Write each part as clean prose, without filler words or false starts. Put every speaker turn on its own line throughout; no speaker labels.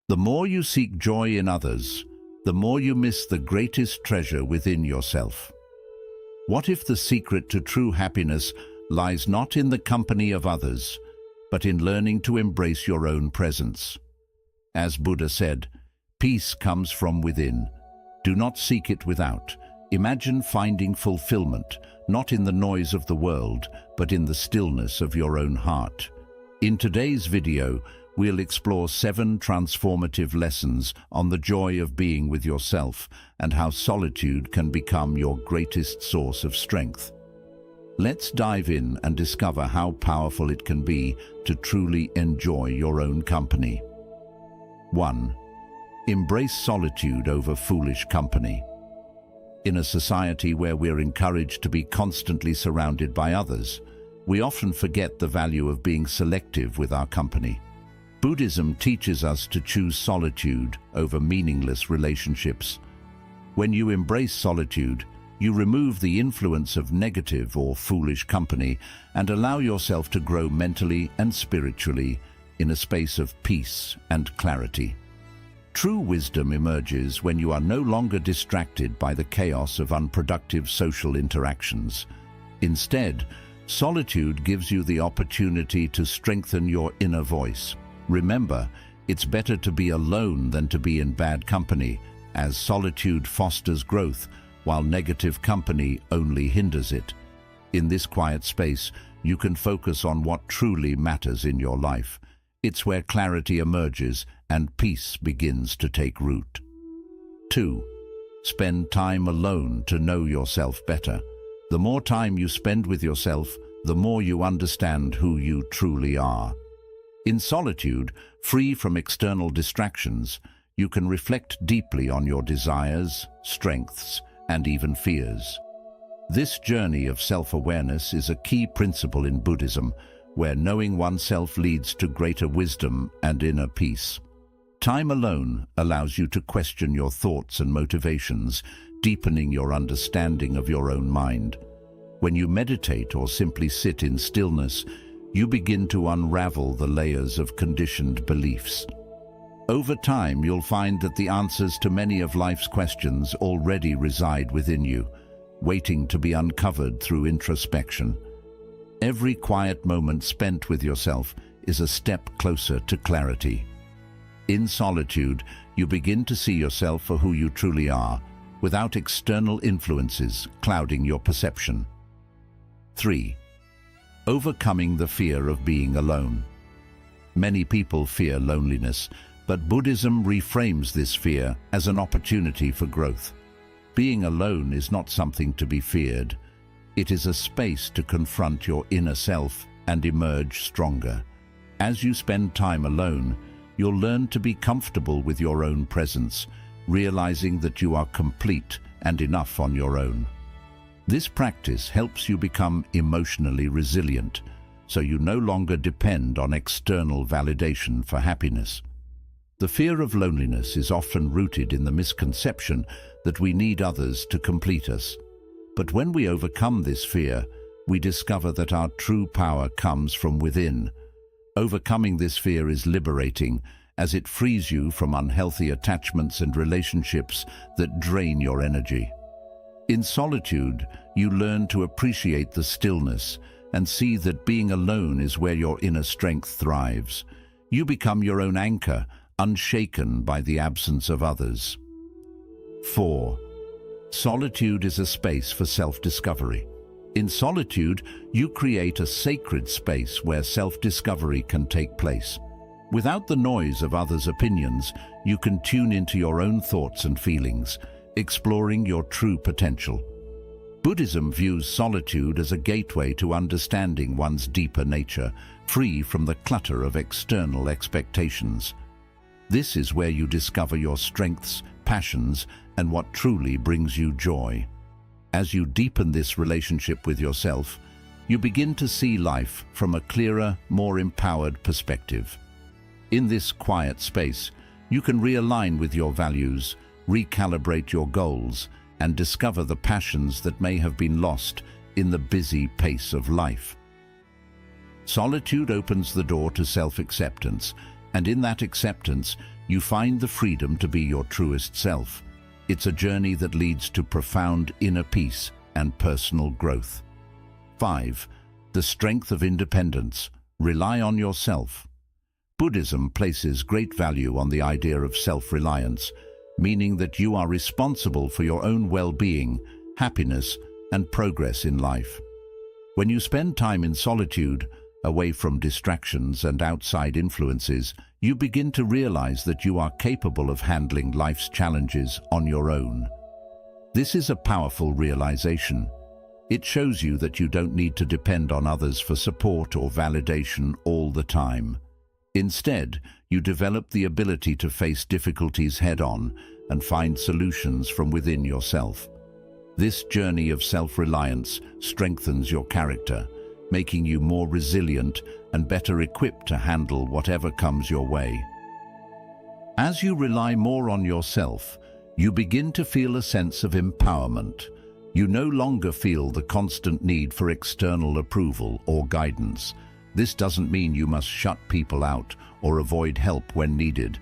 The more you seek joy in others, the more you miss the greatest treasure within yourself. What if the secret to true happiness lies not in the company of others, but in learning to embrace your own presence? As Buddha said, peace comes from within. Do not seek it without. Imagine finding fulfillment, not in the noise of the world, but in the stillness of your own heart. In today's video, we'll explore 7 transformative lessons on the joy of being with yourself and how solitude can become your greatest source of strength. Let's dive in and discover how powerful it can be to truly enjoy your own company. 1. Embrace solitude over foolish company. In a society where we're encouraged to be constantly surrounded by others, we often forget the value of being selective with our company. Buddhism teaches us to choose solitude over meaningless relationships. When you embrace solitude, you remove the influence of negative or foolish company and allow yourself to grow mentally and spiritually in a space of peace and clarity. True wisdom emerges when you are no longer distracted by the chaos of unproductive social interactions. Instead, solitude gives you the opportunity to strengthen your inner voice. Remember, it's better to be alone than to be in bad company, as solitude fosters growth, while negative company only hinders it. In this quiet space, you can focus on what truly matters in your life. It's where clarity emerges and peace begins to take root. 2. Spend time alone to know yourself better. The more time you spend with yourself, the more you understand who you truly are. In solitude, free from external distractions, you can reflect deeply on your desires, strengths, and even fears. This journey of self-awareness is a key principle in Buddhism, where knowing oneself leads to greater wisdom and inner peace. Time alone allows you to question your thoughts and motivations, deepening your understanding of your own mind. When you meditate or simply sit in stillness, you begin to unravel the layers of conditioned beliefs. Over time, you'll find that the answers to many of life's questions already reside within you, waiting to be uncovered through introspection. Every quiet moment spent with yourself is a step closer to clarity. In solitude, you begin to see yourself for who you truly are, without external influences clouding your perception. 3. Overcoming the fear of being alone. Many people fear loneliness, but Buddhism reframes this fear as an opportunity for growth. Being alone is not something to be feared. It is a space to confront your inner self and emerge stronger. As you spend time alone, you'll learn to be comfortable with your own presence, realizing that you are complete and enough on your own. This practice helps you become emotionally resilient, so you no longer depend on external validation for happiness. The fear of loneliness is often rooted in the misconception that we need others to complete us. But when we overcome this fear, we discover that our true power comes from within. Overcoming this fear is liberating, as it frees you from unhealthy attachments and relationships that drain your energy. In solitude, you learn to appreciate the stillness and see that being alone is where your inner strength thrives. You become your own anchor, unshaken by the absence of others. 4. Solitude is a space for self-discovery. In solitude, you create a sacred space where self-discovery can take place. Without the noise of others' opinions, you can tune into your own thoughts and feelings, exploring your true potential. Buddhism views solitude as a gateway to understanding one's deeper nature, free from the clutter of external expectations. This is where you discover your strengths, passions, and what truly brings you joy. As you deepen this relationship with yourself, you begin to see life from a clearer, more empowered perspective. In this quiet space, you can realign with your values, recalibrate your goals, and discover the passions that may have been lost in the busy pace of life. Solitude opens the door to self-acceptance, and in that acceptance, you find the freedom to be your truest self. It's a journey that leads to profound inner peace and personal growth. 5. The strength of independence. Rely on yourself. Buddhism places great value on the idea of self-reliance, meaning that you are responsible for your own well-being, happiness, and progress in life. When you spend time in solitude, away from distractions and outside influences, you begin to realize that you are capable of handling life's challenges on your own. This is a powerful realization. It shows you that you don't need to depend on others for support or validation all the time. Instead, you develop the ability to face difficulties head-on and find solutions from within yourself. This journey of self-reliance strengthens your character, making you more resilient and better equipped to handle whatever comes your way. As you rely more on yourself, you begin to feel a sense of empowerment. You no longer feel the constant need for external approval or guidance. This doesn't mean you must shut people out or avoid help when needed,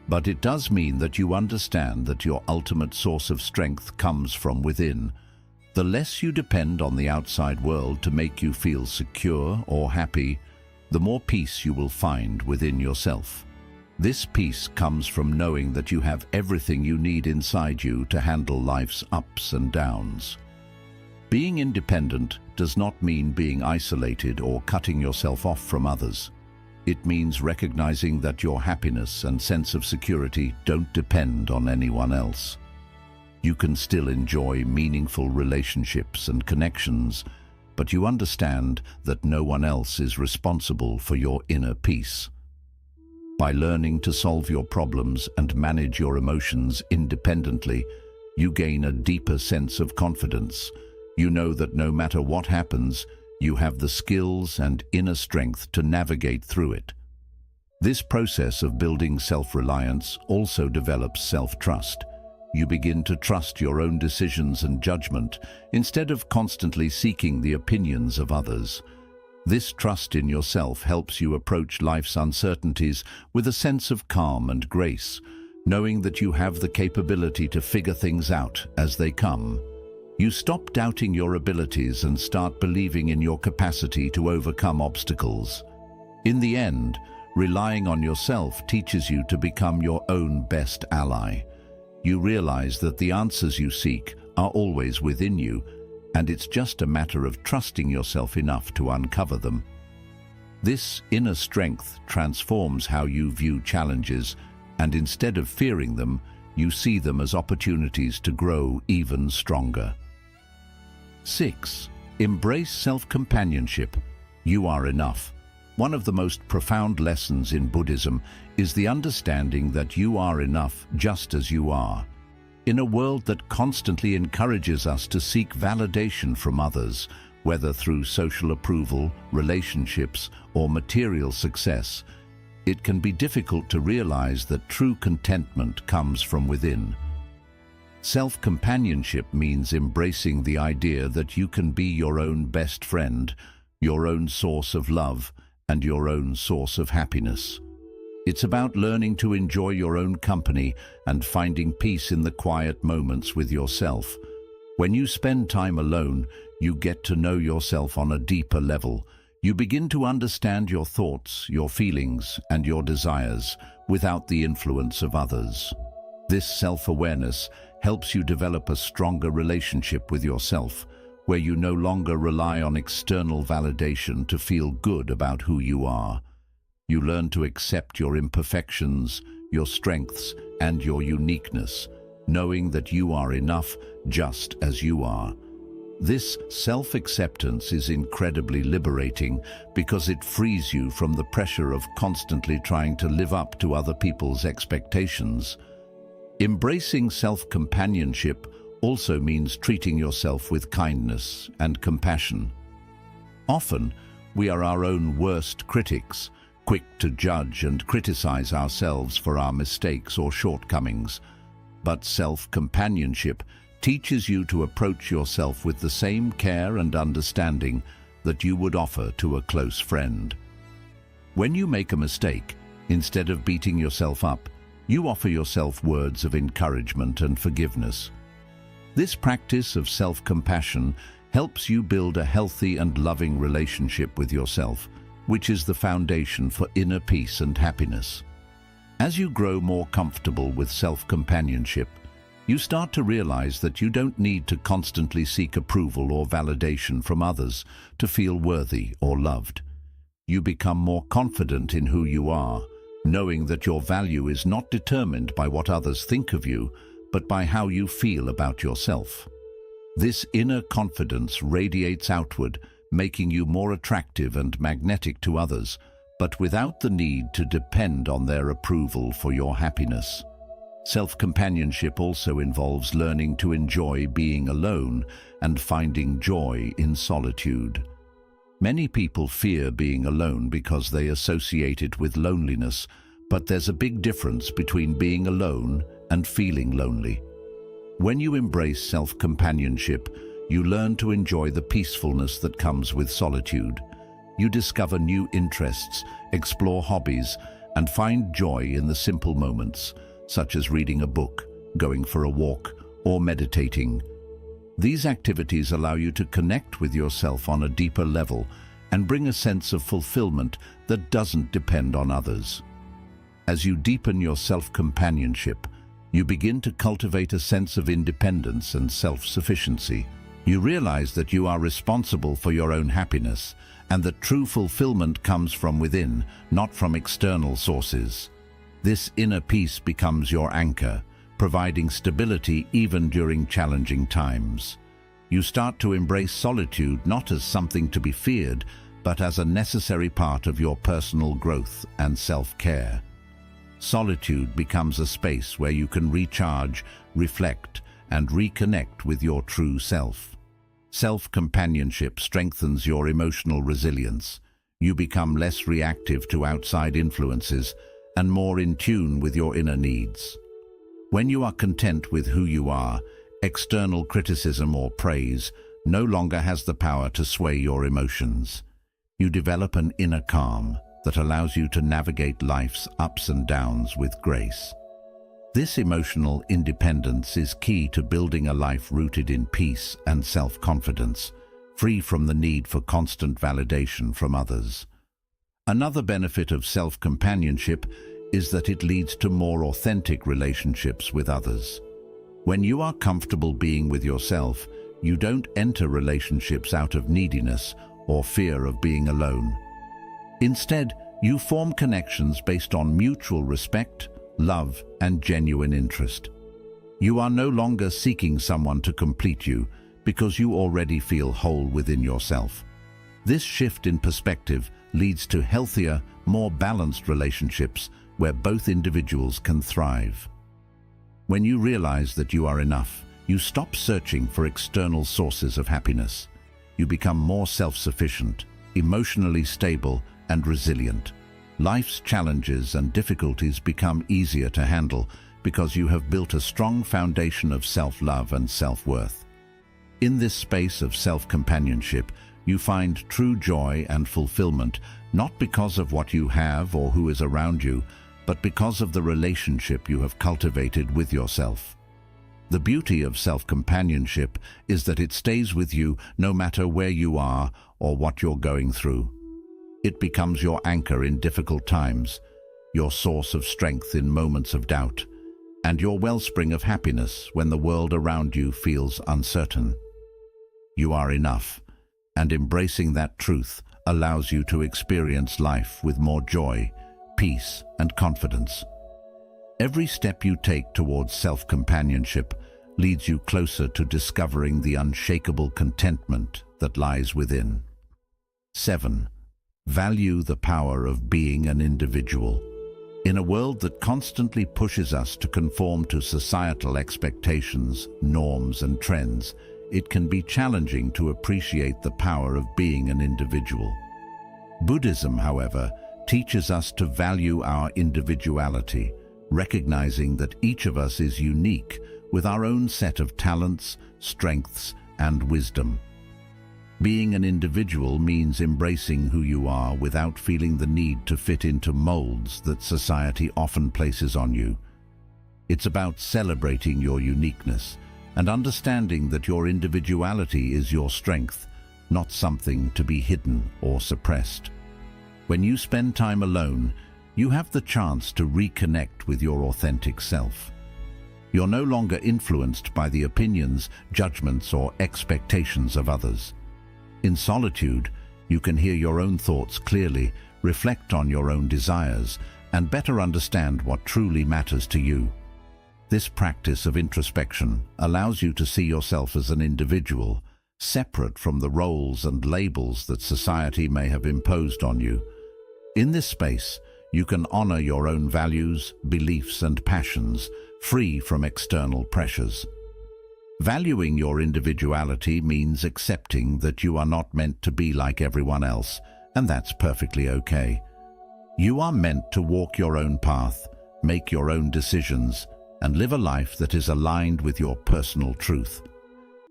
but it does mean that you understand that your ultimate source of strength comes from within. The less you depend on the outside world to make you feel secure or happy, the more peace you will find within yourself. This peace comes from knowing that you have everything you need inside you to handle life's ups and downs. Being independent does not mean being isolated or cutting yourself off from others. It means recognizing that your happiness and sense of security don't depend on anyone else. You can still enjoy meaningful relationships and connections, but you understand that no one else is responsible for your inner peace. By learning to solve your problems and manage your emotions independently, you gain a deeper sense of confidence. You know that no matter what happens, you have the skills and inner strength to navigate through it. This process of building self-reliance also develops self-trust. You begin to trust your own decisions and judgment instead of constantly seeking the opinions of others. This trust in yourself helps you approach life's uncertainties with a sense of calm and grace, knowing that you have the capability to figure things out as they come. You stop doubting your abilities and start believing in your capacity to overcome obstacles. In the end, relying on yourself teaches you to become your own best ally. You realize that the answers you seek are always within you, and it's just a matter of trusting yourself enough to uncover them. This inner strength transforms how you view challenges, and instead of fearing them, you see them as opportunities to grow even stronger. 6. Embrace self-companionship. You are enough. One of the most profound lessons in Buddhism is the understanding that you are enough just as you are. In a world that constantly encourages us to seek validation from others, whether through social approval, relationships, or material success, it can be difficult to realize that true contentment comes from within. Self-companionship means embracing the idea that you can be your own best friend, your own source of love, and your own source of happiness. It's about learning to enjoy your own company and finding peace in the quiet moments with yourself. When you spend time alone, you get to know yourself on a deeper level. You begin to understand your thoughts, your feelings, and your desires without the influence of others. This self-awareness helps you develop a stronger relationship with yourself, where you no longer rely on external validation to feel good about who you are. You learn to accept your imperfections, your strengths, and your uniqueness, knowing that you are enough just as you are. This self-acceptance is incredibly liberating because it frees you from the pressure of constantly trying to live up to other people's expectations. Embracing self-companionship also means treating yourself with kindness and compassion. Often, we are our own worst critics, quick to judge and criticize ourselves for our mistakes or shortcomings. But self-companionship teaches you to approach yourself with the same care and understanding that you would offer to a close friend. When you make a mistake, instead of beating yourself up, You offer yourself words of encouragement and forgiveness. This practice of self-compassion helps you build a healthy and loving relationship with yourself, which is the foundation for inner peace and happiness. As you grow more comfortable with self-companionship, you start to realize that you don't need to constantly seek approval or validation from others to feel worthy or loved. You become more confident in who you are, knowing that your value is not determined by what others think of you, but by how you feel about yourself. This inner confidence radiates outward, making you more attractive and magnetic to others, but without the need to depend on their approval for your happiness. Self-companionship also involves learning to enjoy being alone and finding joy in solitude. Many people fear being alone because they associate it with loneliness, but there's a big difference between being alone and feeling lonely. When you embrace self-companionship, you learn to enjoy the peacefulness that comes with solitude. You discover new interests, explore hobbies, and find joy in the simple moments, such as reading a book, going for a walk, or meditating. These activities allow you to connect with yourself on a deeper level and bring a sense of fulfillment that doesn't depend on others. As you deepen your self-companionship, you begin to cultivate a sense of independence and self-sufficiency. You realize that you are responsible for your own happiness and that true fulfillment comes from within, not from external sources. This inner peace becomes your anchor, providing stability even during challenging times. You start to embrace solitude not as something to be feared, but as a necessary part of your personal growth and self-care. Solitude becomes a space where you can recharge, reflect, and reconnect with your true self. Self-companionship strengthens your emotional resilience. You become less reactive to outside influences and more in tune with your inner needs. When you are content with who you are, external criticism or praise no longer has the power to sway your emotions. You develop an inner calm that allows you to navigate life's ups and downs with grace. This emotional independence is key to building a life rooted in peace and self-confidence, free from the need for constant validation from others. Another benefit of self-companionship is that it leads to more authentic relationships with others. When you are comfortable being with yourself, you don't enter relationships out of neediness or fear of being alone. Instead, you form connections based on mutual respect, love, and genuine interest. You are no longer seeking someone to complete you because you already feel whole within yourself. This shift in perspective leads to healthier, more balanced relationships where both individuals can thrive. When you realize that you are enough, you stop searching for external sources of happiness. You become more self-sufficient, emotionally stable, and resilient. Life's challenges and difficulties become easier to handle because you have built a strong foundation of self-love and self-worth. In this space of self-companionship, you find true joy and fulfillment, not because of what you have or who is around you, but because of the relationship you have cultivated with yourself. The beauty of self-companionship is that it stays with you no matter where you are or what you're going through. It becomes your anchor in difficult times, your source of strength in moments of doubt, and your wellspring of happiness when the world around you feels uncertain. You are enough, and embracing that truth allows you to experience life with more joy, peace, and confidence. Every step you take towards self-companionship leads you closer to discovering the unshakable contentment that lies within. 7. Value the power of being an individual. In a world that constantly pushes us to conform to societal expectations, norms, and trends, it can be challenging to appreciate the power of being an individual. Buddhism, however, teaches us to value our individuality, recognizing that each of us is unique with our own set of talents, strengths, and wisdom. Being an individual means embracing who you are without feeling the need to fit into molds that society often places on you. It's about celebrating your uniqueness and understanding that your individuality is your strength, not something to be hidden or suppressed. When you spend time alone, you have the chance to reconnect with your authentic self. You're no longer influenced by the opinions, judgments, or expectations of others. In solitude, you can hear your own thoughts clearly, reflect on your own desires, and better understand what truly matters to you. This practice of introspection allows you to see yourself as an individual, separate from the roles and labels that society may have imposed on you. In this space, you can honor your own values, beliefs, and passions, free from external pressures. Valuing your individuality means accepting that you are not meant to be like everyone else, and that's perfectly okay. You are meant to walk your own path, make your own decisions, and live a life that is aligned with your personal truth.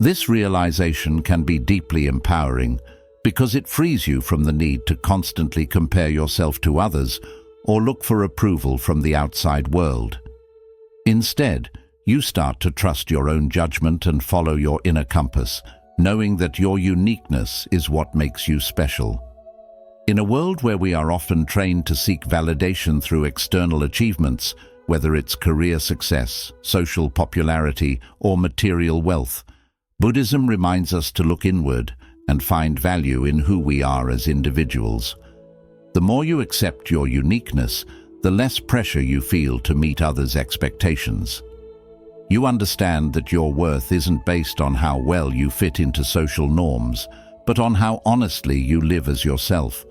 This realization can be deeply empowering because it frees you from the need to constantly compare yourself to others or look for approval from the outside world. Instead, you start to trust your own judgment and follow your inner compass, knowing that your uniqueness is what makes you special. In a world where we are often trained to seek validation through external achievements, whether it's career success, social popularity, or material wealth, Buddhism reminds us to look inward and find value in who we are as individuals. The more you accept your uniqueness, the less pressure you feel to meet others' expectations. You understand that your worth isn't based on how well you fit into social norms, but on how honestly you live as yourself.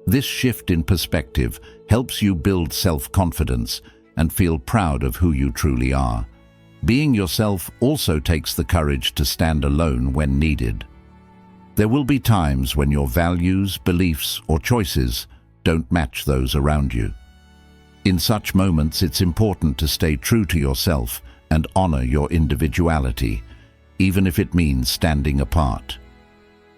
This shift in perspective helps you build self-confidence and feel proud of who you truly are. Being yourself also takes the courage to stand alone when needed. There will be times when your values, beliefs, or choices don't match those around you. In such moments, it's important to stay true to yourself and honor your individuality, even if it means standing apart.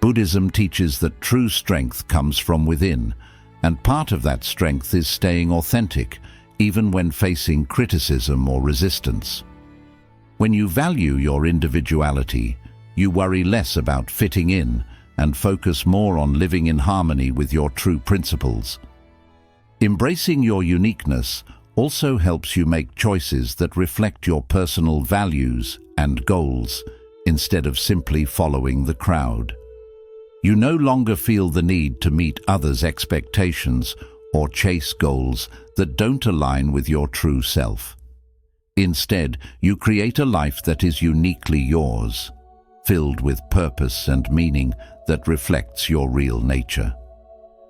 Buddhism teaches that true strength comes from within, and part of that strength is staying authentic, even when facing criticism or resistance. When you value your individuality, you worry less about fitting in and focus more on living in harmony with your true principles. Embracing your uniqueness also helps you make choices that reflect your personal values and goals, instead of simply following the crowd. You no longer feel the need to meet others' expectations or chase goals that don't align with your true self. Instead, you create a life that is uniquely yours, filled with purpose and meaning that reflects your real nature.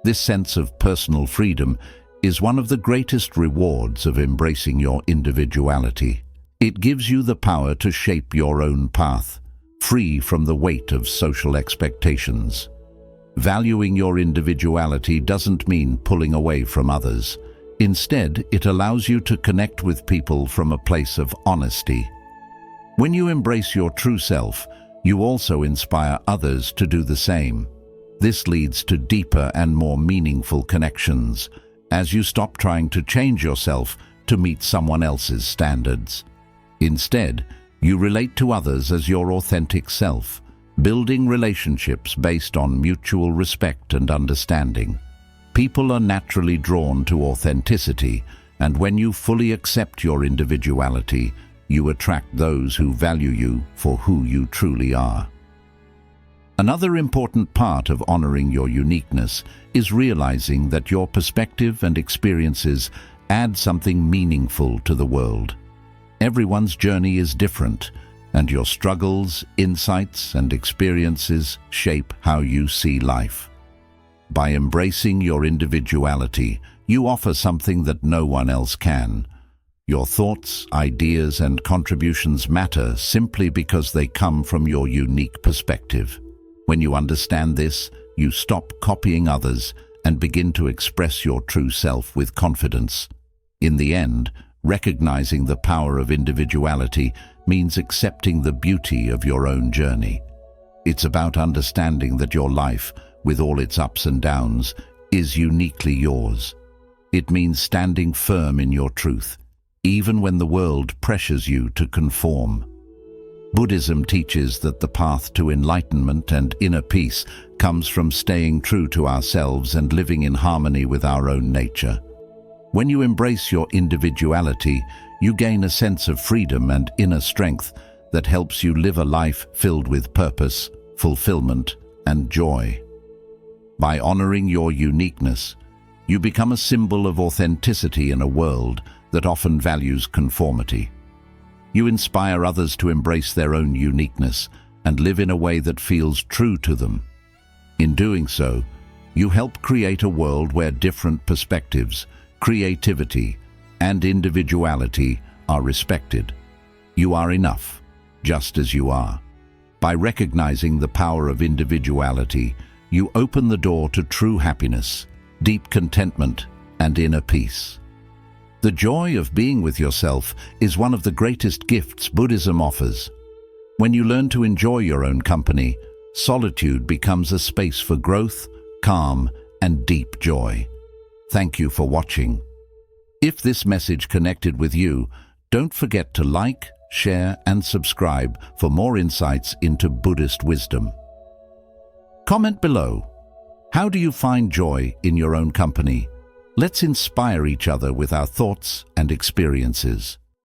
This sense of personal freedom is one of the greatest rewards of embracing your individuality. It gives you the power to shape your own path, free from the weight of social expectations. Valuing your individuality doesn't mean pulling away from others. Instead, it allows you to connect with people from a place of honesty. When you embrace your true self, you also inspire others to do the same. This leads to deeper and more meaningful connections, as you stop trying to change yourself to meet someone else's standards. Instead, you relate to others as your authentic self, building relationships based on mutual respect and understanding. People are naturally drawn to authenticity, and when you fully accept your individuality, you attract those who value you for who you truly are. Another important part of honoring your uniqueness is realizing that your perspective and experiences add something meaningful to the world. Everyone's journey is different, and your struggles, insights, and experiences shape how you see life. By embracing your individuality, you offer something that no one else can. Your thoughts, ideas, and contributions matter simply because they come from your unique perspective. When you understand this, you stop copying others and begin to express your true self with confidence. In the end, recognizing the power of individuality means accepting the beauty of your own journey. It's about understanding that your life, with all its ups and downs, is uniquely yours. It means standing firm in your truth, even when the world pressures you to conform. Buddhism teaches that the path to enlightenment and inner peace comes from staying true to ourselves and living in harmony with our own nature. When you embrace your individuality, you gain a sense of freedom and inner strength that helps you live a life filled with purpose, fulfillment, and joy. By honoring your uniqueness, you become a symbol of authenticity in a world that often values conformity. You inspire others to embrace their own uniqueness and live in a way that feels true to them. In doing so, you help create a world where different perspectives, creativity, and individuality are respected. You are enough, just as you are. By recognizing the power of individuality, you open the door to true happiness, deep contentment, and inner peace. The joy of being with yourself is one of the greatest gifts Buddhism offers. When you learn to enjoy your own company, solitude becomes a space for growth, calm, and deep joy. Thank you for watching. If this message connected with you, don't forget to like, share, and subscribe for more insights into Buddhist wisdom. Comment below. How do you find joy in your own company? Let's inspire each other with our thoughts and experiences.